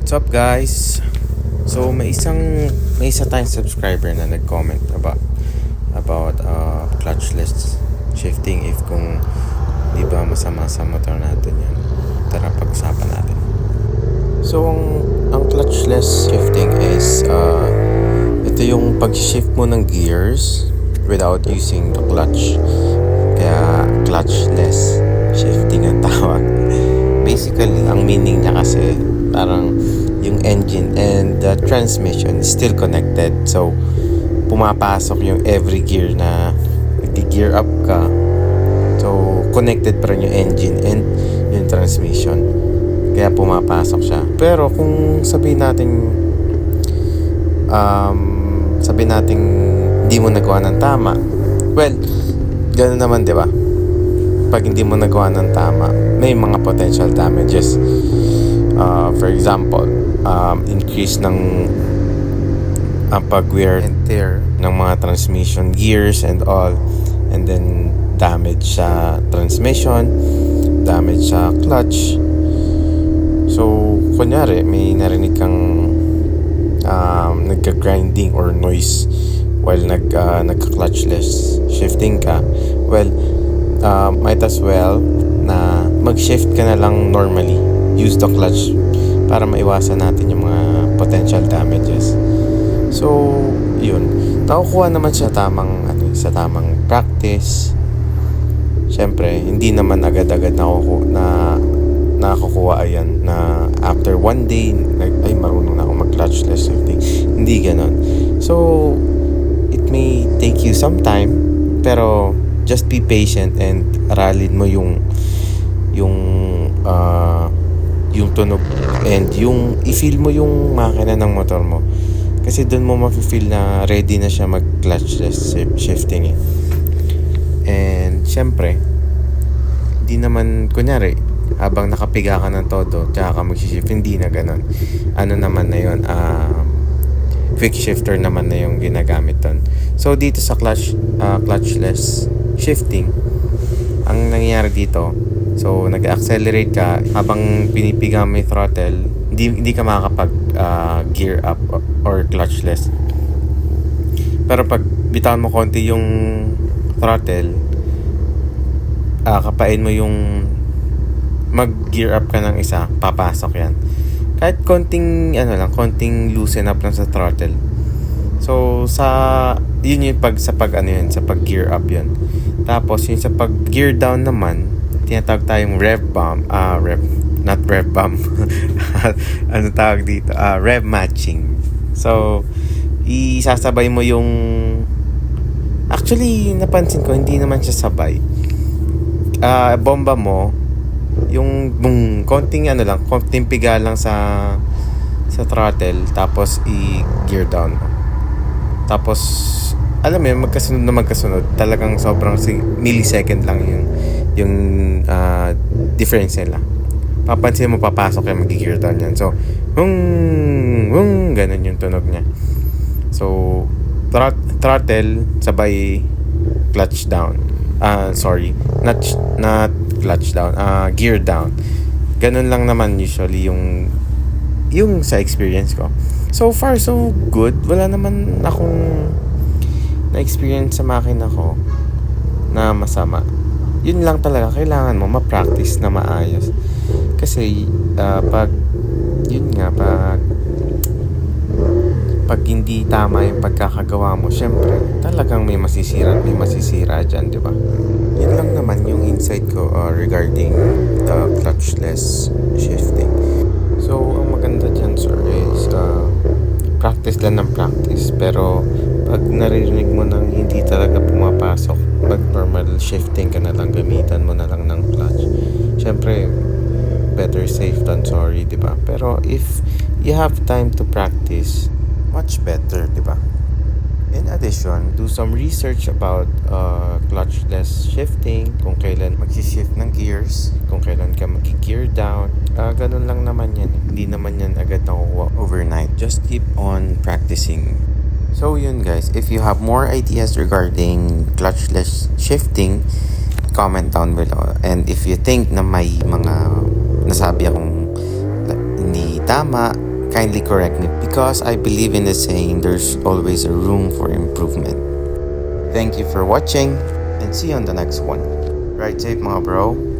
What's up guys? So may isa tayong subscriber na nag-comment about clutchless shifting, if kung di ba masama sa motor natin yan. Tara pag-usapan natin. So ang clutchless shifting is ito yung pag-shift mo ng gears without using the clutch. Kaya clutchless shifting ang tawag. Basically, ang meaning niya kasi parang yung engine and the transmission is still connected. So, pumapasok yung every gear na nag-gear up ka. So, connected pa rin yung engine and yung transmission. Kaya pumapasok siya. Pero kung sabihin natin hindi mo nagawa ng tama, well, gano'n naman, di ba? Pag hindi mo nagawa ng tama, may mga potential damages. For example, increase ng pag-wear and tear ng mga transmission gears and all, and then damage sa transmission, damage sa clutch. So, kunyari, may narinig kang nagka-grinding or noise while nagka-clutchless shifting ka, well, might as well na mag-shift ka na lang normally. Use the clutch para maiwasan natin yung mga potential damages. So, yun. Nakukuha naman sa tamang practice. Siyempre, hindi naman agad-agad nakukuha ayan na after one day ay marunong na ako mag-clutchless shifting. Hindi ganon. So, it may take you some time, pero just be patient and aralin mo yung tunog and yung i-feel mo yung makina ng motor mo, kasi doon mo mafe-feel na ready na siya mag-clutchless shifting And syempre, hindi naman kunyari habang nakapiga ka ng todo tsaka ka mag-shift, hindi na ganun. Ano naman na yun, quick shifter naman na yung ginagamit doon. So dito sa clutchless shifting, ang nangyayari dito, so nag-accelerate ka habang pinipiga mo yung throttle, hindi ka makakapag gear up or clutchless. Pero pag bitawan mo konti yung throttle, kapain mo yung mag-gear up ka ng isa, papasok yan. Kahit konting loosen up lang sa throttle. So yun yung sa pag-gear up yun. Tapos yung sa pag-gear down naman, tinatawag tayong rev matching. So isasabay mo yung, actually napansin ko hindi naman siya sabay. Bomba mo yung konting piga lang sa throttle, tapos i-gear down mo. Tapos alam mo yun, magkasunod talagang sobrang millisecond lang yung difference nila. Papansin mo, papasok yung mag-gear down yan. So ganun yung tunog niya. So throttle sabay clutch down, not clutch down, gear down. Ganun lang naman usually yung sa experience ko. So far so good. Wala naman akong na-experience sa makina ko na masama. Yun lang talaga, kailangan mo ma-practice na maayos. Kasi pag hindi tama yung pagkakagawa mo, syempre talagang may masisira dyan, di ba? Yun lang naman yung insight ko regarding the clutchless shifting. So ang maganda dyan, sir, is practice lang ng practice. Pero pag naririnig mo nang hindi talaga pumapasok, pag normal shifting ka na lang, gamitan mo na lang ng clutch. Syempre, better safe than sorry, di ba? Pero if you have time to practice, much better, di ba? In addition, do some research about clutchless shifting, kung kailan mag-shift ng gears, kung kailan ka mag-gear down. Ganun lang naman yan. Hindi naman yan agad nakukuha overnight. Just keep on practicing. So yun guys, if you have more ideas regarding clutchless shifting, comment down below. And if you think na may mga nasabi akong hindi tama, kindly correct me because I believe in the saying there's always a room for improvement. Thank you for watching and see you on the next one. Ride safe mga bro.